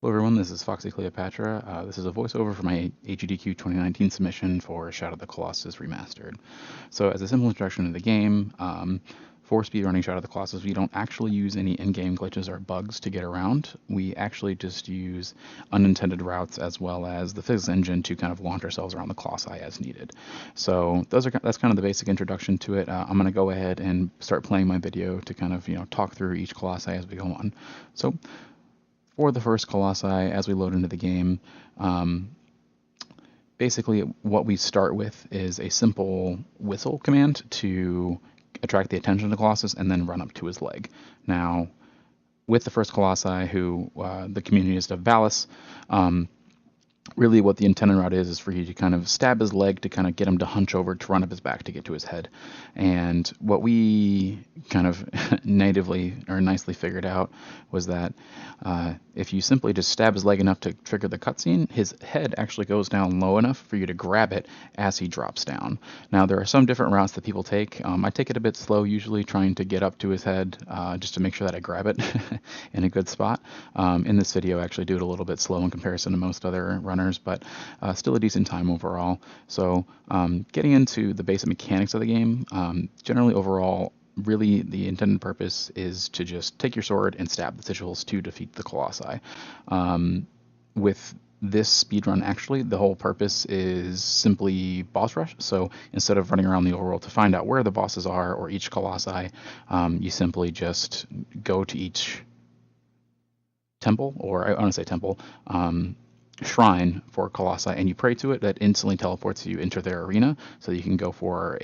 Hello everyone, this is Foxy Cleopatra. This is a voiceover for my AGDQ 2019 submission for Shadow of the Colossus Remastered. So as a simple introduction to the game, for speedrunning Shadow of the Colossus, we don't actually use any in-game glitches or bugs to get around. We actually just use unintended routes as well as the physics engine to kind of launch ourselves around the Colossi as needed. So that's kind of the basic introduction to it. I'm going to go ahead and start playing my video to kind of talk through each Colossi as we go on. So for the first Colossi, as we load into the game, basically what we start with is a simple whistle command to attract the attention of the Colossus and then run up to his leg. Now, with the first Colossi, who the community is of Valis, really what the intended route is for you to kind of stab his leg to kind of get him to hunch over to run up his back to get to his head. And what we kind of natively or nicely figured out was that if you simply just stab his leg enough to trigger the cutscene, his head actually goes down low enough for you to grab it as he drops down. Now, there are some different routes that people take. I take it a bit slow, usually trying to get up to his head just to make sure that I grab it in a good spot. In this video, I actually do it a little bit slow in comparison to most other runners, but still a decent time overall. So getting into the basic mechanics of the game, generally overall, really the intended purpose is to just take your sword and stab the sigils to defeat the Colossi. With this speedrun, actually, the whole purpose is simply boss rush. So instead of running around the overworld to find out where the bosses are or each Colossi, you simply just go to each temple, or I want to say temple, shrine for Colossi, and you pray to it. That instantly teleports you into their arena, so you can go for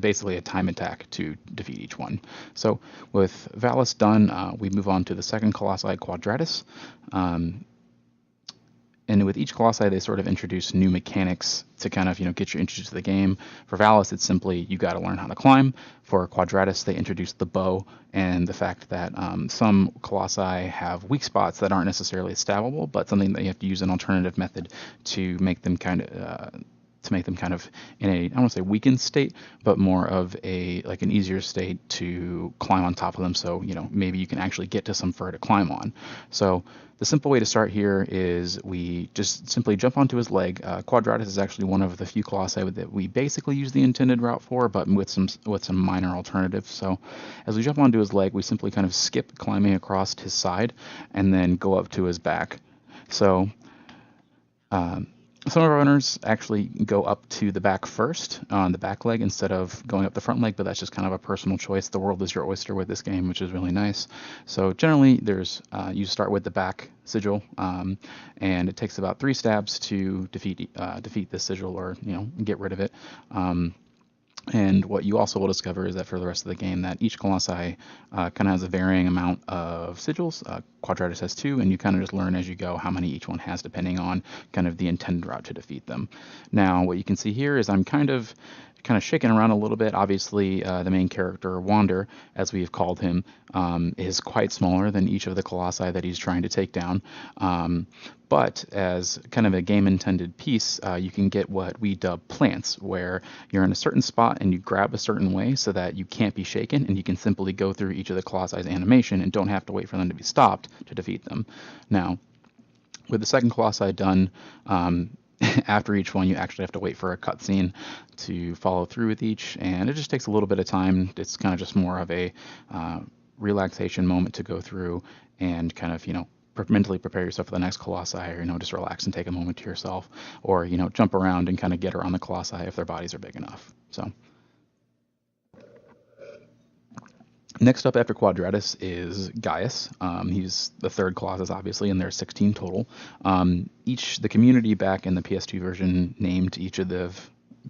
basically a time attack to defeat each one. So with Valis done, we move on to the second Colossi, Quadratus. And with each Colossi, they sort of introduce new mechanics to kind of, get you introduced to the game. For Valis, it's simply you got to learn how to climb. For Quadratus, they introduced the bow and the fact that some Colossi have weak spots that aren't necessarily stabbable, but something that you have to use an alternative method to make them kind of in a, I don't want to say weakened state, but more of an easier state to climb on top of them. So, maybe you can actually get to some fur to climb on. So the simple way to start here is we just simply jump onto his leg. Quadratus is actually one of the few Colossi that we basically use the intended route for, but with some minor alternatives. So as we jump onto his leg, we simply kind of skip climbing across his side and then go up to his back. So some of our runners actually go up to the back first on the back leg instead of going up the front leg, but that's just kind of a personal choice. The world is your oyster with this game, which is really nice. So generally, you start with the back sigil, and it takes about 3 stabs to defeat this sigil, or get rid of it. And what you also will discover is that for the rest of the game, that each Colossi kind of has a varying amount of sigils. Quadratus has 2, and you kind of just learn as you go how many each one has, depending on kind of the intended route to defeat them. Now, what you can see here is I'm kind of shaking around a little bit. Obviously, the main character, Wander, as we've called him, is quite smaller than each of the Colossi that he's trying to take down. But as kind of a game-intended piece, you can get what we dub plants, where you're in a certain spot and you grab a certain way so that you can't be shaken, and you can simply go through each of the Colossi's animation and don't have to wait for them to be stopped to defeat them. Now, with the second Colossi done, after each one, you actually have to wait for a cutscene to follow through with each, and it just takes a little bit of time. It's kind of just more of a relaxation moment to go through and kind of, mentally prepare yourself for the next Colossi, or, just relax and take a moment to yourself, or, jump around and kind of get around the Colossi if their bodies are big enough. So next up after Quadratus is Gaius. He's the third Colossus, obviously, and there's 16 total. The community back in the PS2 version named each of the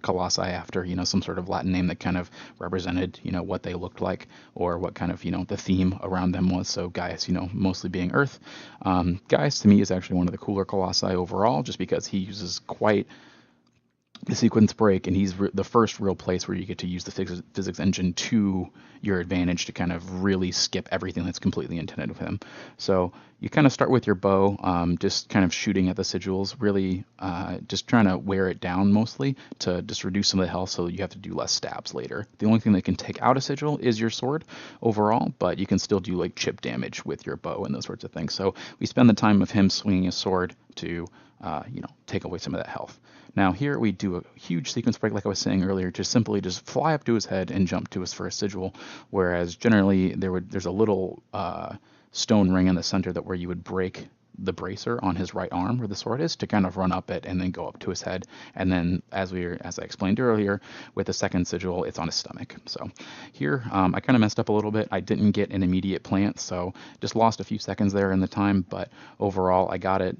Colossi after, some sort of Latin name that kind of represented, what they looked like, or what kind of, the theme around them was. So Gaius, mostly being Earth. Gaius, to me, is actually one of the cooler Colossi overall, just because he uses quite the sequence break, and he's the first real place where you get to use the physics engine to your advantage to kind of really skip everything that's completely intended with him. So you kind of start with your bow, just kind of shooting at the sigils, really just trying to wear it down mostly to just reduce some of the health so you have to do less stabs later. The only thing that can take out a sigil is your sword overall, but you can still do like chip damage with your bow and those sorts of things. So we spend the time of him swinging his sword to take away some of that health. Now here we do a huge sequence break, like I was saying earlier, to simply just fly up to his head and jump to his first sigil, whereas generally there's a little stone ring in the center where you would break the bracer on his right arm where the sword is to kind of run up it and then go up to his head. And then as I explained earlier, with the second sigil, it's on his stomach. So here I kind of messed up a little bit. I didn't get an immediate plant, so just lost a few seconds there in the time, but overall I got it.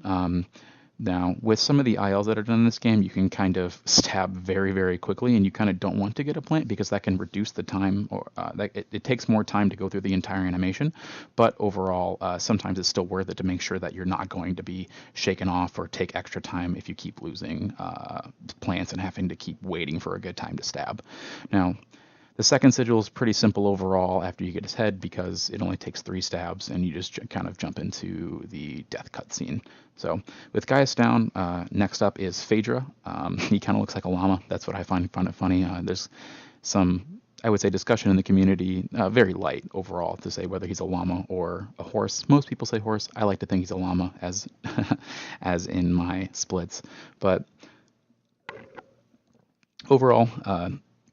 Now, with some of the ILs that are done in this game, you can kind of stab very, very quickly, and you kind of don't want to get a plant because that can reduce the time, or it takes more time to go through the entire animation. But overall, sometimes it's still worth it to make sure that you're not going to be shaken off or take extra time if you keep losing plants and having to keep waiting for a good time to stab. Now, the second sigil is pretty simple overall after you get his head because it only takes 3 stabs and you just kind of jump into the death cutscene. So with Gaius down, next up is Phaedra. He kind of looks like a llama. That's what I find it funny. There's some, I would say, discussion in the community, very light overall, to say whether he's a llama or a horse. Most people say horse. I like to think he's a llama, as as in my splits. But overall,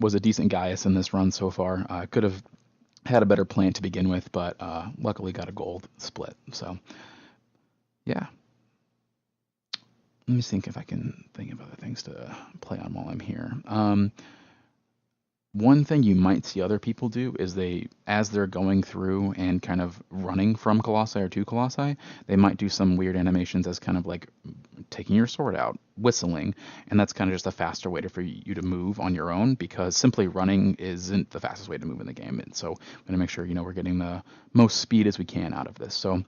was a decent Gaius in this run so far. Could have had a better plant to begin with, but luckily got a gold split. So, yeah. Let me think if I can think of other things to play on while I'm here. One thing you might see other people do is as they're going through and kind of running from Colossi or to Colossi, they might do some weird animations as kind of like taking your sword out, whistling, and that's kind of just a faster way for you to move on your own because simply running isn't the fastest way to move in the game. And so I'm going to make sure we're getting the most speed as we can out of this. So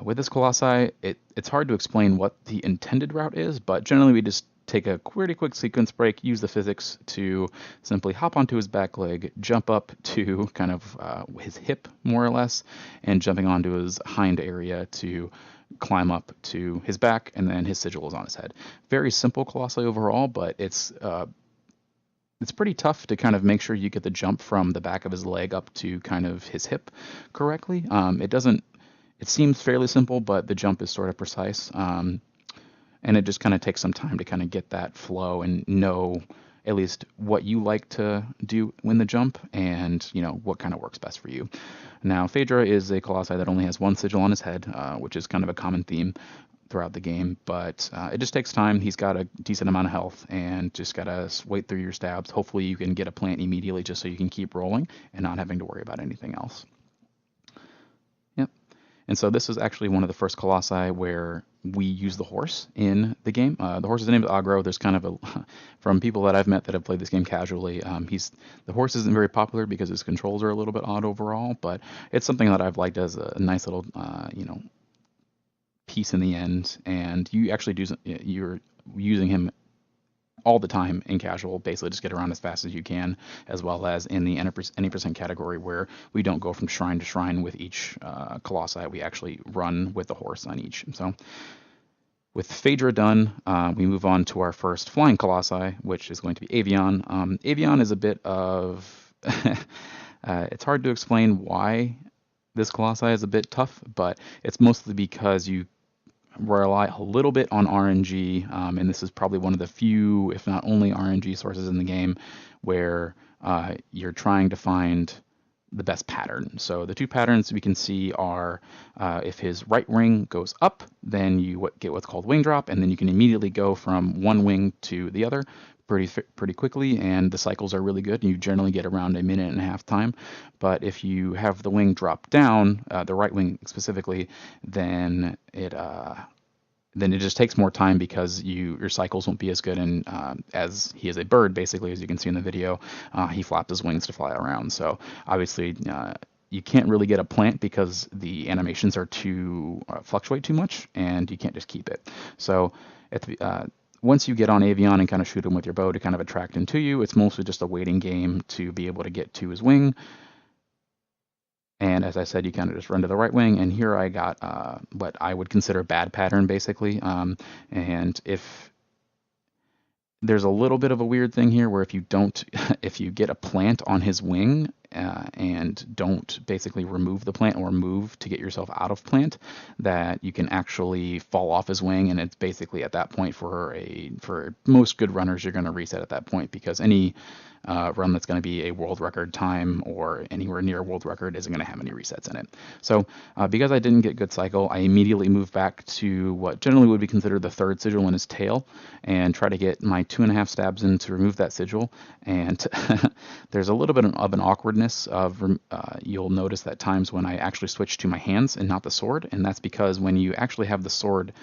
with this Colossi, it's hard to explain what the intended route is, but generally we just take a pretty quick sequence break, use the physics to simply hop onto his back leg, jump up to kind of his hip, more or less, and jumping onto his hind area to climb up to his back, and then his sigil is on his head. Very simple Colossi overall, but it's pretty tough to kind of make sure you get the jump from the back of his leg up to kind of his hip correctly. It seems fairly simple, but the jump is sort of precise. And it just kind of takes some time to kind of get that flow and know at least what you like to do in the jump and, what kind of works best for you. Now, Phaedra is a Colossi that only has 1 sigil on his head, which is kind of a common theme throughout the game, but it just takes time. He's got a decent amount of health and just got to wait through your stabs. Hopefully you can get a plant immediately just so you can keep rolling and not having to worry about anything else. Yep. And so this is actually one of the first Colossi where we use the horse in the game. The horse's name is Agro. There's kind of from people that I've met that have played this game casually, the horse isn't very popular because his controls are a little bit odd overall, but it's something that I've liked as a nice little, piece in the end. And you're using him all the time in casual, basically just get around as fast as you can, as well as in the any percent category where we don't go from shrine to shrine with each Colossi. We actually run with the horse on each. So with Phaedra done, we move on to our first flying Colossi, which is going to be Avion. Avion is a bit of... it's hard to explain why this Colossi is a bit tough, but it's mostly because you rely a little bit on RNG, and this is probably one of the few, if not only, RNG sources in the game where you're trying to find the best pattern. So the 2 patterns we can see are if his right wing goes up, then you get what's called wing drop, and then you can immediately go from one wing to the other pretty quickly, and the cycles are really good. You generally get around 1.5 minutes time. But if you have the wing drop down, the right wing specifically, then it just takes more time because your cycles won't be as good. And as he is a bird, basically, as you can see in the video, he flaps his wings to fly around. So obviously you can't really get a plant because the animations are fluctuate too much, and you can't just keep it. So once you get on Avion and kind of shoot him with your bow to kind of attract him to you, it's mostly just a waiting game to be able to get to his wing. And as I said, you kind of just run to the right wing, and here I got what I would consider bad pattern, basically. And if there's a little bit of a weird thing here where if you don't, if you get a plant on his wing and don't basically remove the plant or move to get yourself out of plant, that you can actually fall off his wing, and it's basically at that point for most good runners, you're going to reset at that point because any run that's going to be a world record time or anywhere near a world record isn't going to have any resets in it. So because I didn't get good cycle, I immediately moved back to what generally would be considered the third sigil in his tail and try to get my 2.5 stabs in to remove that sigil. And there's a little bit of an awkwardness of you'll notice that times when I actually switch to my hands and not the sword, and that's because when you actually have the sword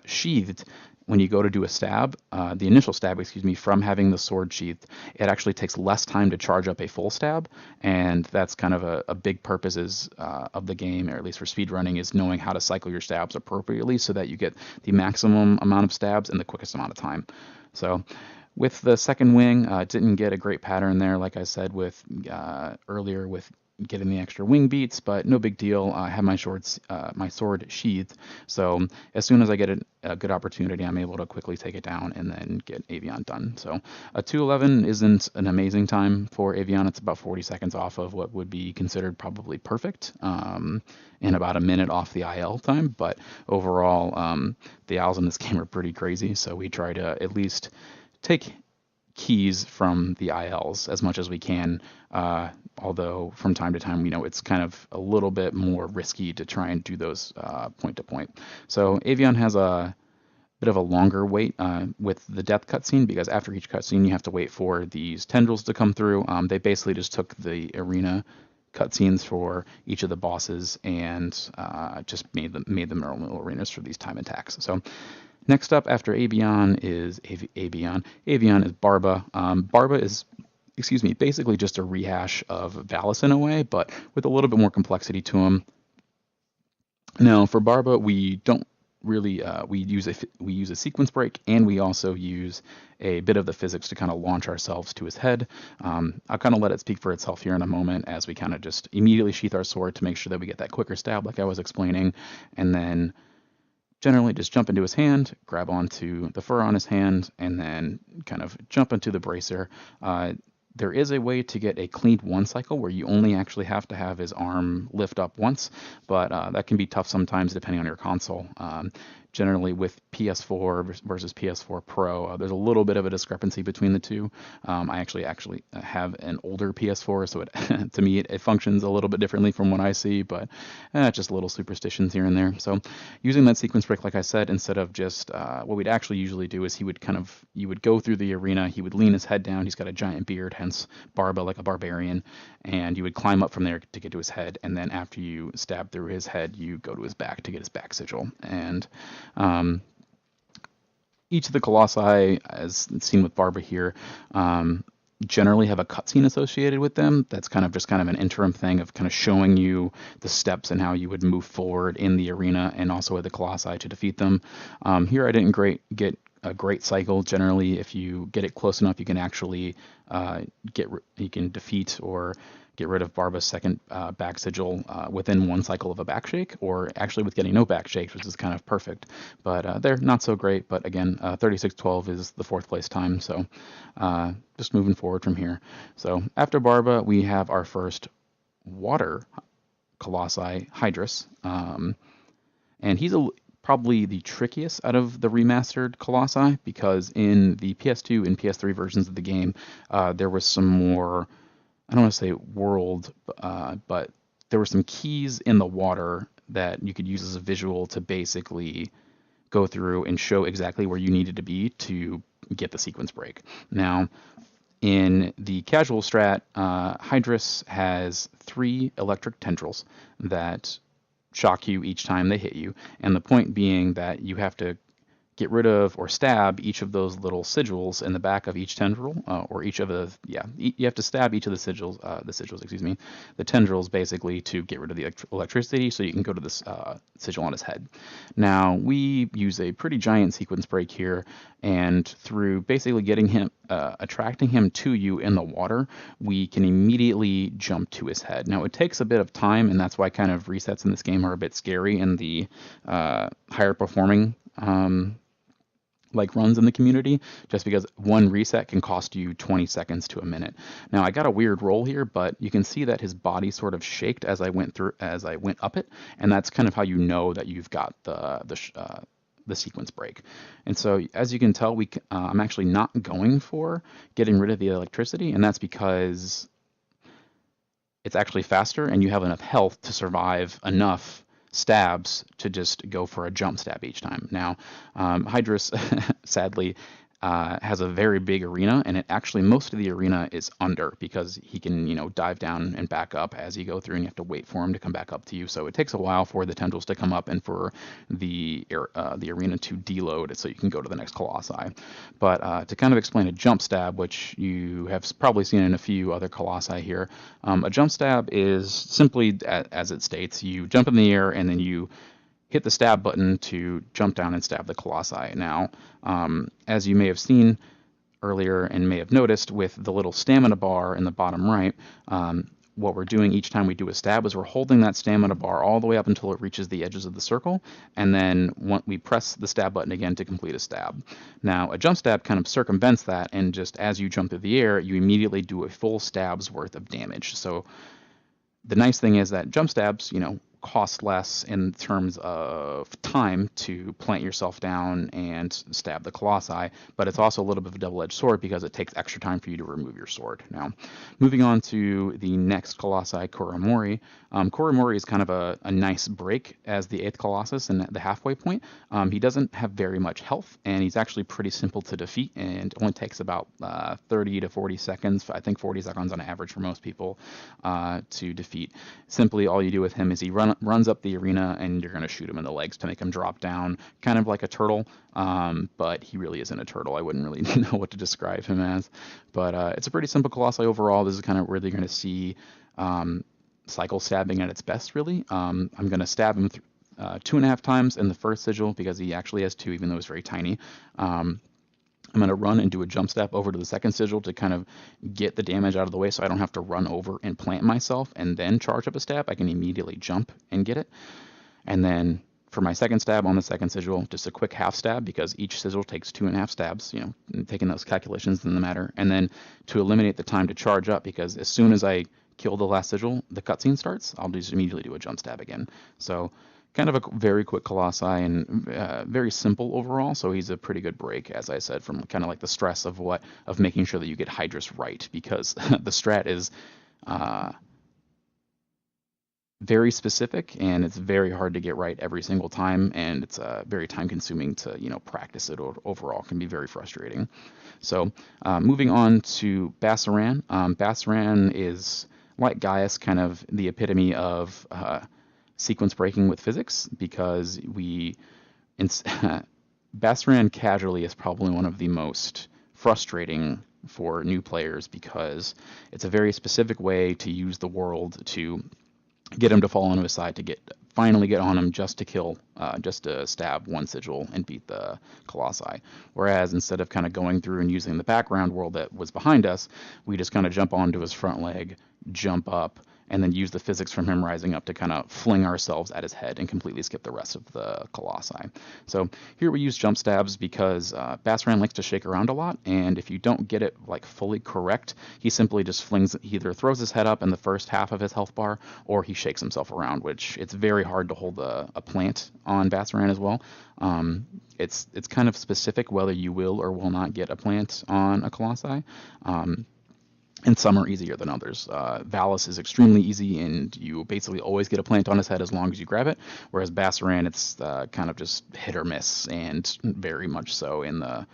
sheathed, when you go to do a stab, the initial stab, excuse me, from having the sword sheathed, it actually takes less time to charge up a full stab, and that's kind of a big purpose of the game, or at least for speedrunning, is knowing how to cycle your stabs appropriately so that you get the maximum amount of stabs in the quickest amount of time. So with the second wing, didn't get a great pattern there, like I said with earlier with getting the extra wing beats, but no big deal. I have my sword sheathed, so as soon as I get a good opportunity, I'm able to quickly take it down and then get Avian done. So a 2:11 isn't an amazing time for Avian. It's about 40 seconds off of what would be considered probably perfect, and about a minute off the IL time. But overall, the ILs in this game are pretty crazy, so we try to at least take keys from the ILs as much as we can, although from time to time, it's kind of a little bit more risky to try and do those point to point. So Avian has a bit of a longer wait with the death cutscene, because after each cutscene you have to wait for these tendrils to come through. They basically just took the arena cutscenes for each of the bosses and just made them their own little arenas for these time attacks. So next up after Avian is Barba. Barba is, basically just a rehash of Valis in a way, but with a little bit more complexity to him. Now for Barba, we don't really we use a sequence break, and we also use a bit of the physics to kind of launch ourselves to his head. I'll kind of let it speak for itself here in a moment as we kind of just immediately sheath our sword to make sure that we get that quicker stab like I was explaining, and then generally just jump into his hand, grab onto the fur on his hand, and then kind of jump into the bracer. There is a way to get a cleaned one cycle where you only actually have to have his arm lift up once, but that can be tough sometimes depending on your console. Generally with PS4 versus PS4 Pro, there's a little bit of a discrepancy between the two. I actually have an older PS4, so to me it functions a little bit differently from what I see, but just little superstitions here and there. So using that sequence break, like I said, instead of just what we'd actually usually do is you would go through the arena, he would lean his head down, he's got a giant beard, hence Barba, like a barbarian, and you would climb up from there to get to his head, and then after you stab through his head, you go to his back to get his back sigil. And each of the Colossi, as seen with Barba here, generally have a cutscene associated with them. That's kind of an interim thing of kind of showing you the steps and how you would move forward in the arena and also with the Colossi to defeat them. Here I didn't get a great cycle. Generally, if you get it close enough, you can actually defeat or get rid of Barba's second back sigil within one cycle of a back shake, or actually with getting no back shakes, which is kind of perfect. But they're not so great. But again, 36:12 is the fourth place time, so just moving forward from here. So after Barba, we have our first water Colossi, Hydrus, and he's probably the trickiest out of the remastered Colossi, because in the PS2 and PS3 versions of the game, there was some more, I don't want to say world, but there were some keys in the water that you could use as a visual to basically go through and show exactly where you needed to be to get the sequence break. Now, in the casual strat, Hydrus has 3 electric tendrils that shock you each time they hit you, and the point being that you have to get rid of or stab each of those little sigils in the back of each tendril, or each of the, you have to stab each of the sigils, excuse me, the tendrils basically to get rid of the electricity so you can go to this sigil on his head. Now, we use a pretty giant sequence break here, and through basically getting him, attracting him to you in the water, we can immediately jump to his head. Now, it takes a bit of time, and that's why kind of resets in this game are a bit scary in the higher performing like runs in the community, just because one reset can cost you 20 seconds to a minute. Now, I got a weird roll here, but you can see that his body sort of shaked as I went up it, and that's kind of how you know that you've got the sequence break. And so, as you can tell, I'm actually not going for getting rid of the electricity, and that's because it's actually faster, and you have enough health to survive enough stabs to just go for a jump stab each time. Now, Hydrus, sadly, has a very big arena, and most of the arena is under, because he can, dive down and back up as you go through, and you have to wait for him to come back up to you. So it takes a while for the tendrils to come up and for the arena to deload so you can go to the next Colossi. But to kind of explain a jump stab, which you have probably seen in a few other Colossi here, a jump stab is simply, as it states, you jump in the air and then you hit the stab button to jump down and stab the Colossi. Now, as you may have seen earlier and may have noticed with the little stamina bar in the bottom right, what we're doing each time we do a stab is we're holding that stamina bar all the way up until it reaches the edges of the circle, and then we press the stab button again to complete a stab. Now, a jump stab kind of circumvents that, and just as you jump through the air, you immediately do a full stab's worth of damage. So the nice thing is that jump stabs, cost less in terms of time to plant yourself down and stab the Colossi, but it's also a little bit of a double-edged sword because it takes extra time for you to remove your sword. Now, moving on to the next Colossi, Koromori. Koromori is kind of a nice break as the 8th Colossus and the halfway point. He doesn't have very much health, and he's actually pretty simple to defeat, and only takes about 30 to 40 seconds, I think 40 seconds on average for most people, to defeat. Simply, all you do with him is he runs up the arena, and you're going to shoot him in the legs to make him drop down, kind of like a turtle, but he really isn't a turtle. I wouldn't really know what to describe him as, but it's a pretty simple Colossi overall. This is kind of where you're going to see cycle stabbing at its best, really. I'm going to stab him 2.5 times in the first sigil, because he actually has 2, even though he's very tiny. I'm going to run and do a jump step over to the second sigil to kind of get the damage out of the way, so I don't have to run over and plant myself and then charge up a stab. I can immediately jump and get it. And then for my second stab on the second sigil, just a quick half stab, because each sigil takes 2.5 stabs, taking those calculations doesn't matter. And then to eliminate the time to charge up, because as soon as I kill the last sigil, the cutscene starts, I'll just immediately do a jump stab again. So kind of a very quick Colossi, and very simple overall, so he's a pretty good break, as I said, from kind of like the stress of making sure that you get Hydrus right, because the strat is very specific, and it's very hard to get right every single time, and it's very time consuming to practice it overall. It can be very frustrating. So moving on to Bassaran. Bassaran is, like Gaius, kind of the epitome of sequence breaking with physics, because Bassaran casually is probably one of the most frustrating for new players, because it's a very specific way to use the world to get him to fall onto his side, to finally get on him just to stab one sigil and beat the Colossi. Whereas instead of kind of going through and using the background world that was behind us, we just kind of jump onto his front leg, jump up, and then use the physics from him rising up to kind of fling ourselves at his head and completely skip the rest of the Colossi. So here we use jump stabs because Bassaran likes to shake around a lot, and if you don't get it like fully correct, he simply just either throws his head up in the first half of his health bar, or he shakes himself around, which it's very hard to hold a plant on Bassaran as well. It's kind of specific whether you will or will not get a plant on a Colossi. And some are easier than others. Valus is extremely easy, and you basically always get a plant on his head as long as you grab it, whereas Bassaran, it's kind of just hit or miss, and very much so in the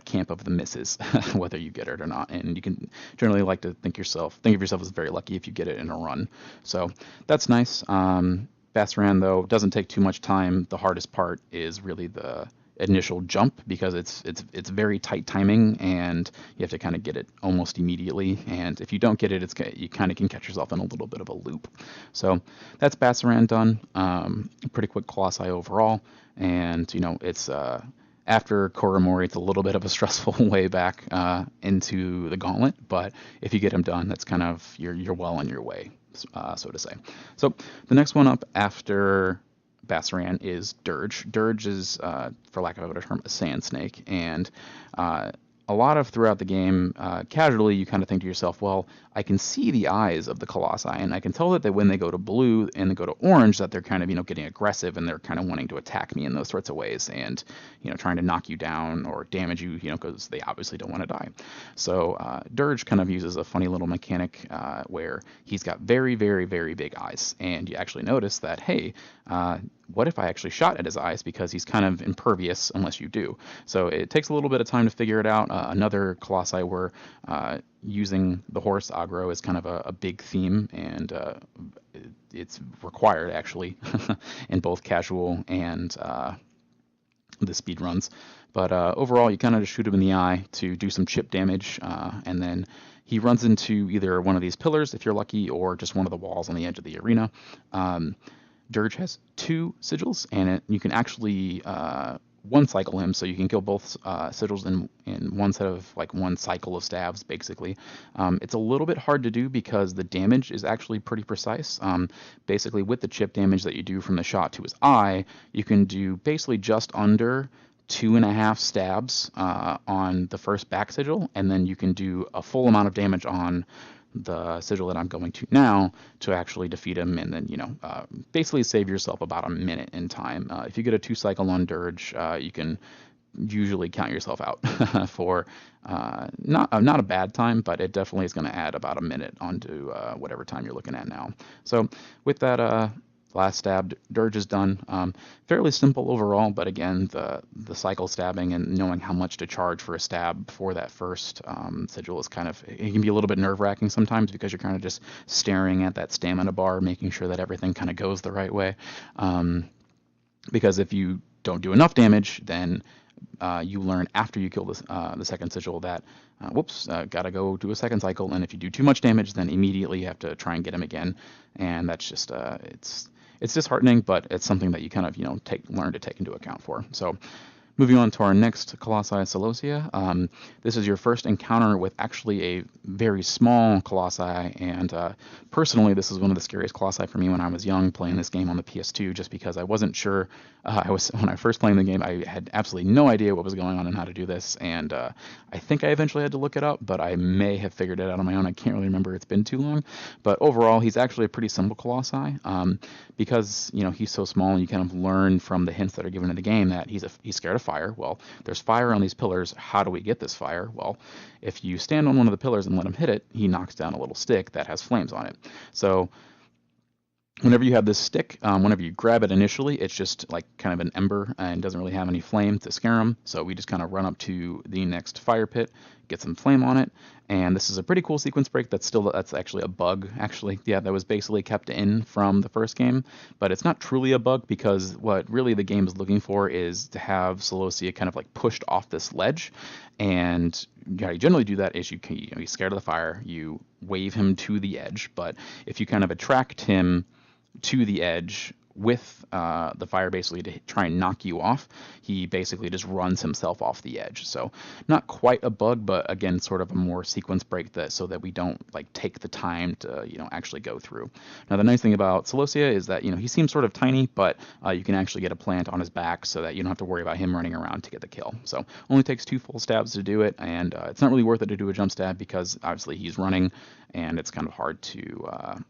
camp of the misses, whether you get it or not. And you can generally like to think of yourself as very lucky if you get it in a run. So that's nice. Bassaran, though, doesn't take too much time. The hardest part is really the initial jump because it's very tight timing and you have to kind of get it almost immediately. And if you don't get it, you kind of can catch yourself in a little bit of a loop. So that's Bassaran done. Pretty quick Colossi overall, and it's after Koromori, it's a little bit of a stressful way back into the gauntlet, but if you get him done, that's kind of you're well on your way, so to say. So the next one up after Bassaran is Dirge. Dirge is, for lack of a better term, a sand snake, and a lot of throughout the game, casually, you kind of think to yourself, well, I can see the eyes of the Colossi, and I can tell that when they go to blue and they go to orange, that they're kind of, getting aggressive and they're kind of wanting to attack me in those sorts of ways, and, trying to knock you down or damage you, because they obviously don't want to die. So Dirge kind of uses a funny little mechanic where he's got very, very, very big eyes, and you actually notice that, hey, what if I actually shot at his eyes, because he's kind of impervious unless you do. So it takes a little bit of time to figure it out. Another Colossi where using the horse aggro is kind of a big theme, and it's required actually in both casual and the speed runs. But overall, you kind of just shoot him in the eye to do some chip damage, and then he runs into either one of these pillars if you're lucky, or just one of the walls on the edge of the arena. Dirge has 2 sigils, and you can actually one cycle him, so you can kill both sigils in one set of one cycle of stabs, basically. It's a little bit hard to do because the damage is actually pretty precise. Basically, with the chip damage that you do from the shot to his eye, you can do basically just under 2.5 stabs on the first back sigil, and then you can do a full amount of damage on the sigil that I'm going to now to actually defeat him, and then basically save yourself about a minute in time. If you get a 2 cycle on Dirge, you can usually count yourself out for not a bad time, but it definitely is going to add about a minute onto whatever time you're looking at now. So with that last stab, Dirge is done. Fairly simple overall, but again, the cycle stabbing and knowing how much to charge for a stab for that first sigil is it can be a little bit nerve-wracking sometimes, because you're kind of just staring at that stamina bar, making sure that everything kind of goes the right way. Because if you don't do enough damage, then you learn after you kill the second sigil that, gotta go do a second cycle, and if you do too much damage, then immediately you have to try and get him again, and that's just it's disheartening, but it's something that you kind of learn to take into account for. So moving on to our next Colossi, Celosia. This is your first encounter with actually a very small Colossi, and personally, this is one of the scariest Colossi for me when I was young playing this game on the PS2, just because I wasn't sure. When I first played the game, I had absolutely no idea what was going on and how to do this, and I think I eventually had to look it up, but I may have figured it out on my own. I can't really remember. It's been too long. But overall, he's actually a pretty simple Colossi, because he's so small, and you kind of learn from the hints that are given in the game that he's scared of fire. Well, there's fire on these pillars. How do we get this fire? Well, if you stand on one of the pillars and let him hit it, he knocks down a little stick that has flames on it. So whenever you have this stick, whenever you grab it initially, it's just kind of an ember and doesn't really have any flame to scare him. So we just kind of run up to the next fire pit, get some flame on it, and this is a pretty cool sequence break. That's actually a bug. Actually, yeah, that was basically kept in from the first game, but it's not truly a bug, because what really the game is looking for is to have Celosia kind of pushed off this ledge, and how you generally do that is he's scared of the fire, you wave him to the edge, but if you kind of attract him to the edge with the fire basically to try and knock you off, he basically just runs himself off the edge. So not quite a bug, but again, sort of a more sequence break so that we don't take the time to actually go through. Now the nice thing about Celosia is that he seems sort of tiny, but you can actually get a plant on his back so that you don't have to worry about him running around to get the kill. So only takes 2 full stabs to do it, and it's not really worth it to do a jump stab, because obviously he's running and it's kind of hard to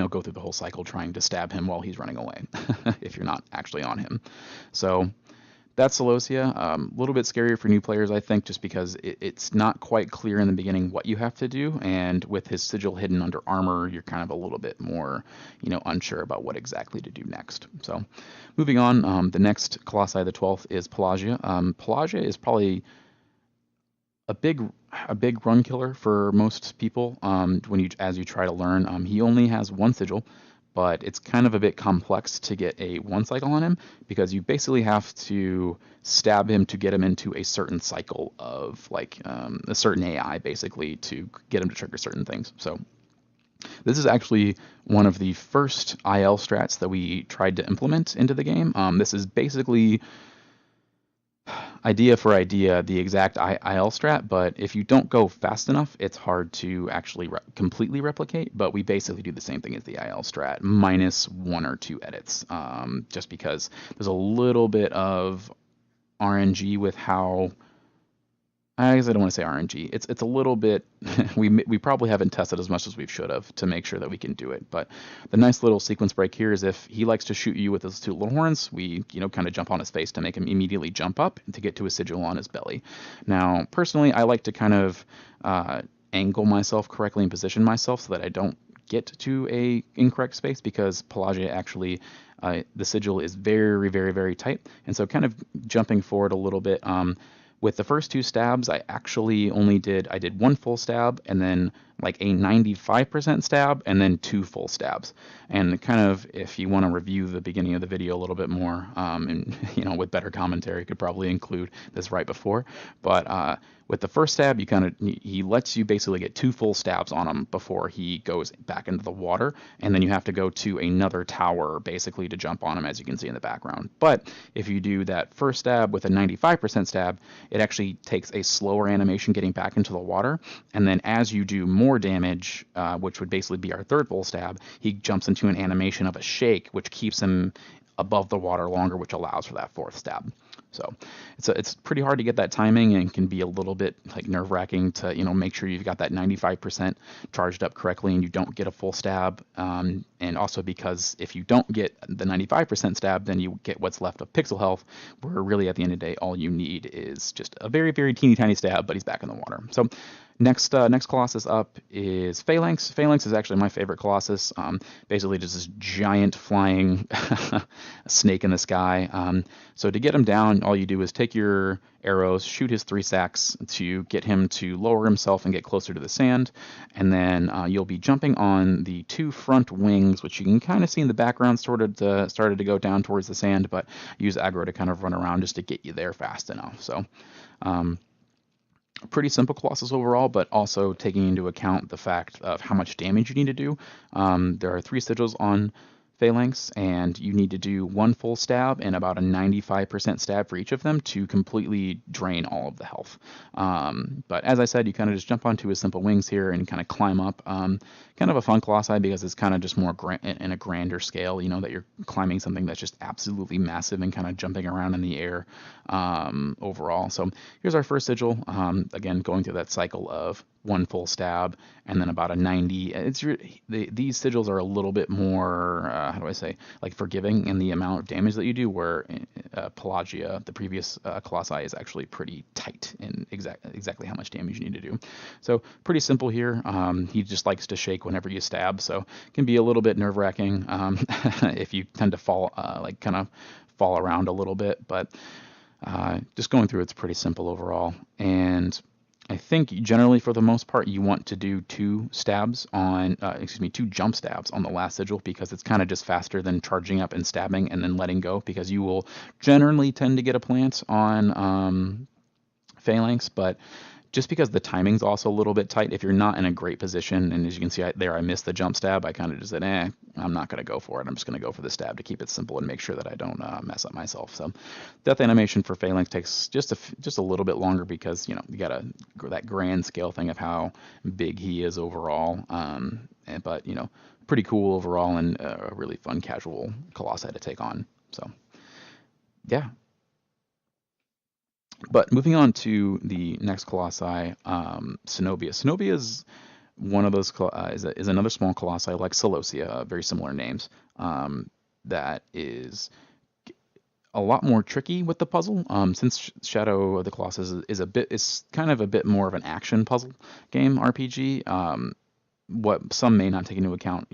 go through the whole cycle trying to stab him while he's running away if you're not actually on him. So that's Celosia. A little bit scarier for new players, I think, just because it's not quite clear in the beginning what you have to do, and with his sigil hidden under armor, you're kind of a little bit more, unsure about what exactly to do next. So moving on, the next Colossi, the 12th, is Pelagia. Pelagia is probably a big run killer for most people as you try to learn. He only has 1 sigil, but it's kind of a bit complex to get a one cycle on him because you basically have to stab him to get him into a certain cycle of like a certain AI basically to get him to trigger certain things. So this is actually one of the first IL strats that we tried to implement into the game. This is basically idea for idea the exact IL strat, but if you don't go fast enough, it's hard to actually completely replicate. But we basically do the same thing as the IL strat, minus 1 or 2 edits, just because there's a little bit of RNG with how. I guess I don't want to say RNG. It's a little bit. we probably haven't tested as much as we should have to make sure that we can do it. But the nice little sequence break here is if he likes to shoot you with his 2 little horns, we kind of jump on his face to make him immediately jump up and to get to a sigil on his belly. Now personally, I like to kind of angle myself correctly and position myself so that I don't get to a incorrect space because Pelagia actually. The sigil is very, very, very tight, and so kind of jumping forward a little bit. With the first 2 stabs, I actually I did 1 full stab and then like a 95% stab and then 2 full stabs. And kind of if you want to review the beginning of the video a little bit more, and with better commentary, could probably include this right before. But with the first stab, he lets you basically get 2 full stabs on him before he goes back into the water, and then you have to go to another tower basically to jump on him, as you can see in the background. But if you do that first stab with a 95% stab, it actually takes a slower animation getting back into the water, and then as you do more damage, which would basically be our 3rd full stab, he jumps into an animation of a shake, which keeps him above the water longer, which allows for that 4th stab. So it's pretty hard to get that timing and can be a little bit like nerve-wracking to make sure you've got that 95% charged up correctly and you don't get a full stab. And also because if you don't get the 95% stab, then you get what's left of pixel health, where really at the end of the day all you need is just a very, very teeny tiny stab, but he's back in the water. So next Colossus up is Phalanx. Phalanx is actually my favorite Colossus. Basically just this giant flying snake in the sky. So to get him down, all you do is take your arrows, shoot his 3 sacks to get him to lower himself and get closer to the sand, and then you'll be jumping on the 2 front wings, which you can kind of see in the background started to go down towards the sand, but use aggro to kind of run around just to get you there fast enough. So pretty simple Colossus overall, but also taking into account the fact of how much damage you need to do. There are 3 sigils on Phalanx, and you need to do 1 full stab and about a 95% stab for each of them to completely drain all of the health. But as I said, you kind of just jump onto his simple wings here and kind of climb up. Kind of a fun Colossi because it's kind of just more in a grander scale, that you're climbing something that's just absolutely massive and kind of jumping around in the air overall. So here's our first sigil. Again, going through that cycle of 1 full stab and then about a 90. These sigils are a little bit more, how do I say, like forgiving in the amount of damage that you do, where Pelagia, the previous Colossi, is actually pretty tight in exactly how much damage you need to do. So pretty simple here. He just likes to shake whenever you stab, so it can be a little bit nerve-wracking if you tend to fall around a little bit, but just going through it's pretty simple overall. And I think generally for the most part you want to do 2 jump stabs on the last sigil, because it's kind of just faster than charging up and stabbing and then letting go, because you will generally tend to get a plant on Phalanx, but just because the timing's also a little bit tight, if you're not in a great position, and as you can see I missed the jump stab, I kind of just said, I'm not going to go for it. I'm just going to go for the stab to keep it simple and make sure that I don't mess up myself. So death animation for Phalanx takes just a little bit longer because, you got that grand scale thing of how big he is overall. But, pretty cool overall and a really fun casual Colossi to take on. So, yeah. But moving on to the next Colossi, Cenobia. Cenobia is one of those is another small Colossi like Celosia, very similar names. That is a lot more tricky with the puzzle, since Shadow of the Colossus is kind of a bit more of an action puzzle game RPG. What some may not take into account,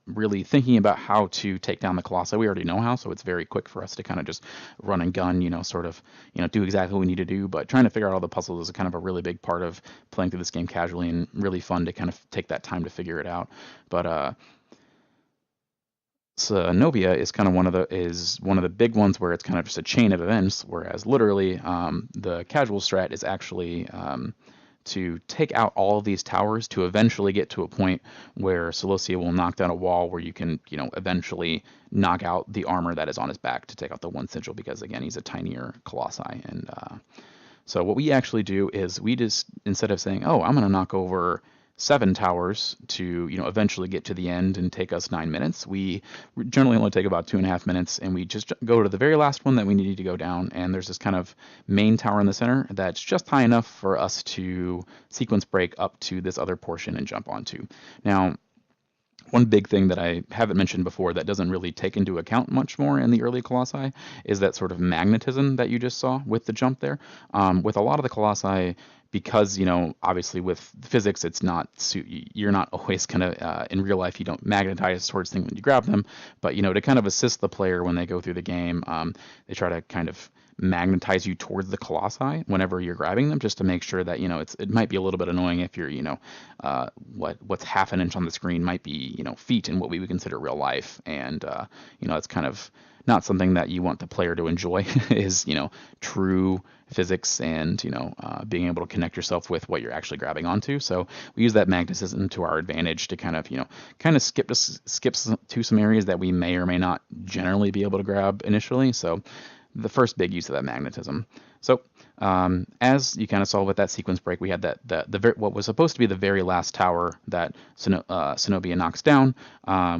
really thinking about how to take down the Colossi. We already know how, so it's very quick for us to kind of just run and gun, do exactly what we need to do. But trying to figure out all the puzzles is kind of a really big part of playing through this game casually, and really fun to kind of take that time to figure it out. But Zenobia is kind of one of the big ones where it's kind of just a chain of events, whereas literally the casual strat is actually to take out all of these towers to eventually get to a point where Celosia will knock down a wall where you can, eventually knock out the armor that is on his back to take out the one sigil, because again, he's a tinier Colossi. And so what we actually do is we just, instead of saying, oh, I'm going to knock over 7 towers to, eventually get to the end and take us 9 minutes, we generally only take about 2.5 minutes, and we just go to the very last one that we need to go down. And there's this kind of main tower in the center that's just high enough for us to sequence break up to this other portion and jump onto. Now, one big thing that I haven't mentioned before that doesn't really take into account much more in the early Colossi is that sort of magnetism that you just saw with the jump there. With a lot of the Colossi, because, obviously with physics, you're not always gonna, in real life, you don't magnetize towards things when you grab them, but, to kind of assist the player when they go through the game, they try to kind of magnetize you towards the Colossi whenever you're grabbing them, just to make sure that, it might be a little bit annoying if you're, what's half an inch on the screen might be, feet in what we would consider real life. And, it's kind of not something that you want the player to enjoy is, true physics and, being able to connect yourself with what you're actually grabbing onto. So we use that magnetism to our advantage to kind of skip to some areas that we may or may not generally be able to grab initially. So the first big use of that magnetism. So as you kind of saw with that sequence break, we had what was supposed to be the very last tower that Zenobia knocks down.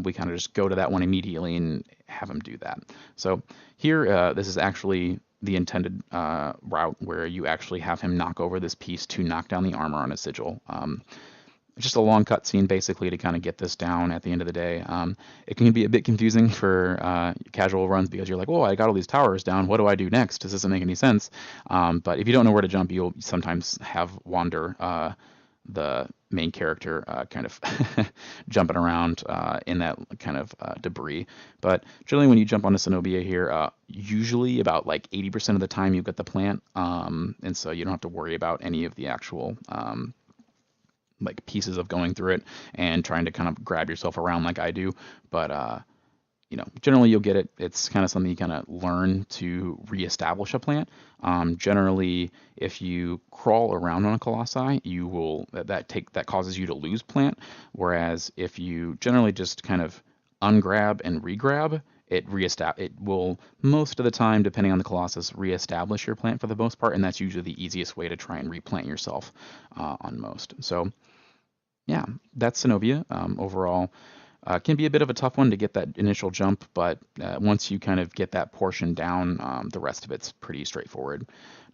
We kind of just go to that one immediately and have him do that. So here, this is actually the intended route where you actually have him knock over this piece to knock down the armor on his sigil. Just a long cutscene basically to kind of get this down at the end of the day. It can be a bit confusing for casual runs because you're like, oh, I got all these towers down. What do I do next? This doesn't make any sense. But if you don't know where to jump, you'll sometimes have Wander, the main character, kind of jumping around in that kind of debris. But generally when you jump onto Zenobia here, usually about like 80% of the time you get the plant. And so you don't have to worry about any of the actual like pieces of going through it and trying to kind of grab yourself around like I do. But generally you'll get it. It's kind of something you kind of learn to reestablish a plant. Generally, if you crawl around on a Colossi, you will that causes you to lose plant. Whereas if you generally just kind of ungrab and regrab, it will most of the time, depending on the Colossus, reestablish your plant for the most part, and that's usually the easiest way to try and replant yourself on most. So yeah, that's Zenobia. Overall, can be a bit of a tough one to get that initial jump, but once you kind of get that portion down, the rest of it's pretty straightforward.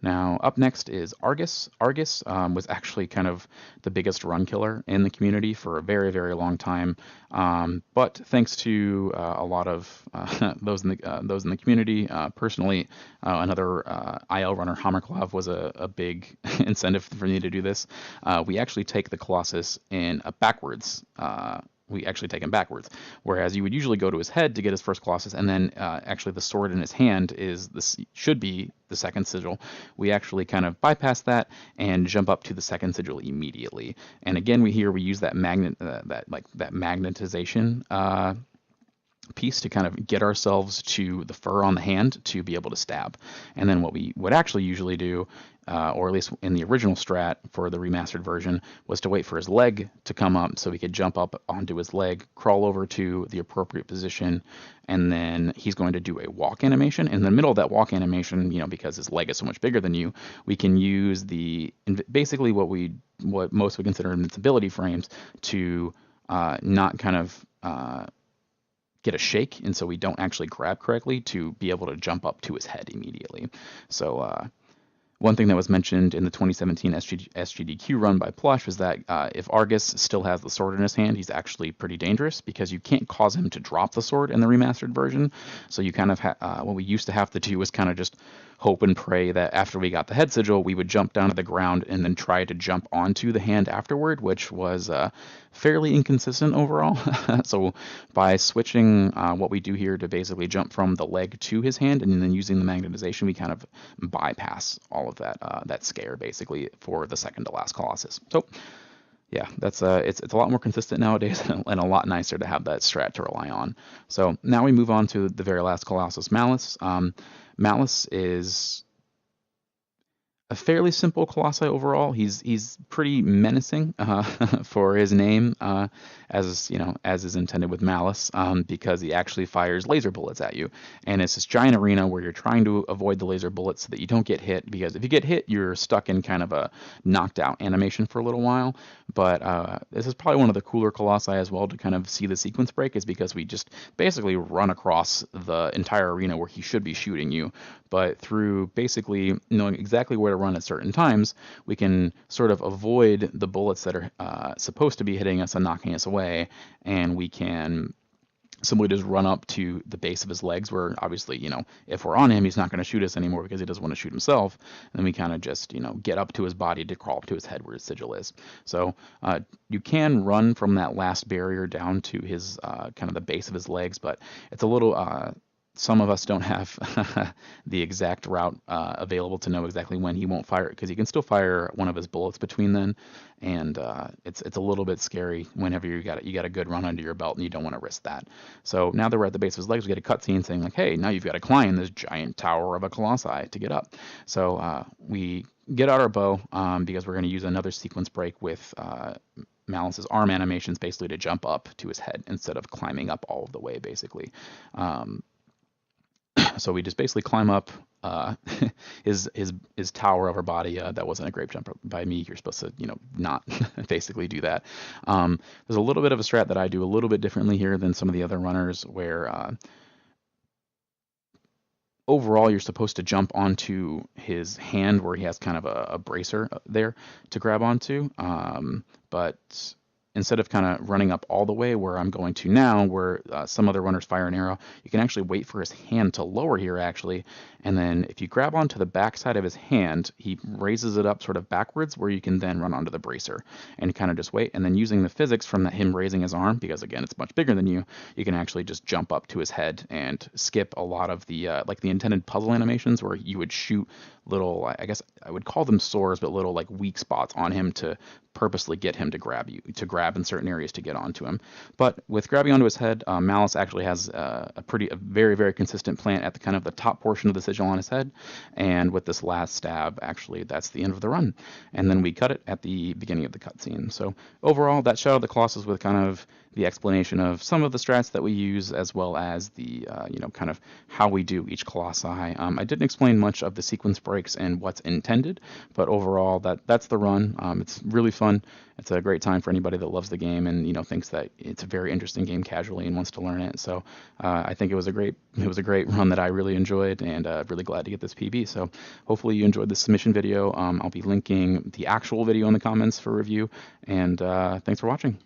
Now, up next is Argus. Argus was actually kind of the biggest run killer in the community for a very, very long time. But thanks to a lot of those in the community, personally, another IL runner, Hammerklav, was a big incentive for me to do this. We actually take the Colossus in a backwards. We actually take him backwards, whereas you would usually go to his head to get his first Colossus, and then actually the sword in his hand should be the second sigil. We actually kind of bypass that and jump up to the second sigil immediately. And again, we use that magnetization piece to kind of get ourselves to the fur on the hand to be able to stab. And then what we would actually usually do, or at least in the original strat for the remastered version, was to wait for his leg to come up so we could jump up onto his leg, crawl over to the appropriate position, and then he's going to do a walk animation. In the middle of that walk animation, because his leg is so much bigger than you, we can use basically what most would consider invincibility frames to not kind of get a shake, and so we don't actually grab correctly to be able to jump up to his head immediately. So one thing that was mentioned in the 2017 SGDQ run by Plush was that if Argus still has the sword in his hand, he's actually pretty dangerous because you can't cause him to drop the sword in the remastered version. So you kind of what we used to have to do was kind of just hope and pray that after we got the head sigil, we would jump down to the ground and then try to jump onto the hand afterward, which was fairly inconsistent overall. So by switching what we do here to basically jump from the leg to his hand and then using the magnetization, we kind of bypass all of that scare basically for the second to last Colossus. So Yeah, that's it's a lot more consistent nowadays and a lot nicer to have that strat to rely on. So now we move on to the very last Colossus, Malice. Malice is a fairly simple colossi overall. He's pretty menacing for his name, as you know, as is intended with Malice, because he actually fires laser bullets at you, and it's this giant arena where you're trying to avoid the laser bullets so that you don't get hit. Because if you get hit, you're stuck in kind of a knocked out animation for a little while. But this is probably one of the cooler colossi as well to kind of see the sequence break, is because we just basically run across the entire arena where he should be shooting you, but through basically knowing exactly where to run at certain times, we can sort of avoid the bullets that are supposed to be hitting us and knocking us away, and we can simply just run up to the base of his legs, where obviously, you know, if we're on him, he's not going to shoot us anymore because he doesn't want to shoot himself. And then we kind of just, you know, get up to his body to crawl up to his head where his sigil is. So you can run from that last barrier down to his kind of the base of his legs, but it's a little some of us don't have the exact route available to know exactly when he won't fire it, because he can still fire one of his bullets between then, and it's a little bit scary whenever you got a good run under your belt and you don't want to risk that. So now that we're at the base of his legs, we get a cutscene saying like, hey, now you've got to climb this giant tower of a colossi to get up. So we get out our bow because we're going to use another sequence break with Malice's arm animations, basically to jump up to his head instead of climbing up all of the way, basically. So we just basically climb up his tower of our body. That wasn't a great jump by me. You're supposed to, you know, not basically do that. There's a little bit of a strat that I do a little bit differently here than some of the other runners, where overall you're supposed to jump onto his hand where he has kind of a bracer there to grab onto. But instead of kind of running up all the way where I'm going to now, where some other runners fire an arrow, you can actually wait for his hand to lower here, actually. And then if you grab onto the back side of his hand, he raises it up sort of backwards, where you can then run onto the bracer and kind of just wait. And then using the physics from him raising his arm, because again, it's much bigger than you can actually just jump up to his head and skip a lot of the like the intended puzzle animations where you would shoot little, I guess I would call them sores, but little like weak spots on him to purposely get him to grab grab in certain areas to get onto him. But with grabbing onto his head, Malice actually has a very, very consistent plant at the kind of the top portion of the sigil on his head. And with this last stab, actually, that's the end of the run. And then we cut it at the beginning of the cutscene. So overall, that Shadow of the Colossus with kind of the explanation of some of the strats that we use, as well as the you know, kind of how we do each colossi. I didn't explain much of the sequence breaks and what's intended, but overall that's the run. It's really fun. It's a great time for anybody that loves the game and, you know, thinks that it's a very interesting game casually and wants to learn it. So I think it was a great run that I really enjoyed, and really glad to get this PB. So hopefully you enjoyed this submission video. I'll be linking the actual video in the comments for review, and thanks for watching.